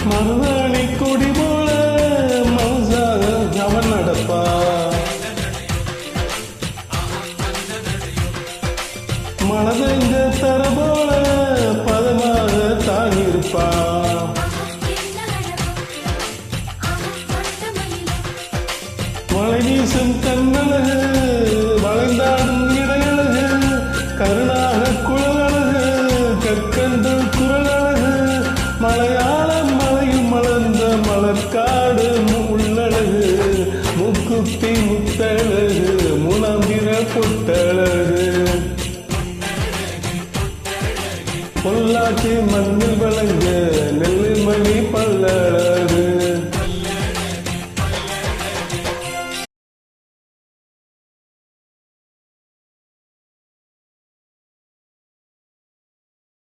மருதாணி கொடி போல மவுசாக அவன் நடப்பா. மனதெங்க தர போல பதமாக தான் இருப்பா. மழை வீசும் கண்ணழகு வளைந்தாடும் இடையழகு கருணாக குழலழகு கற்கண்டு குரலழகு மலையாளம் மலையும் மலர்ந்த மலர்காடு உள்ளழகு முக்குத்தி முத்தழகு முனம்பிர பொட்டழகு பொள்ளாச்சி மண்ணில் வழங்க நெல்லிமணி பல்லழகு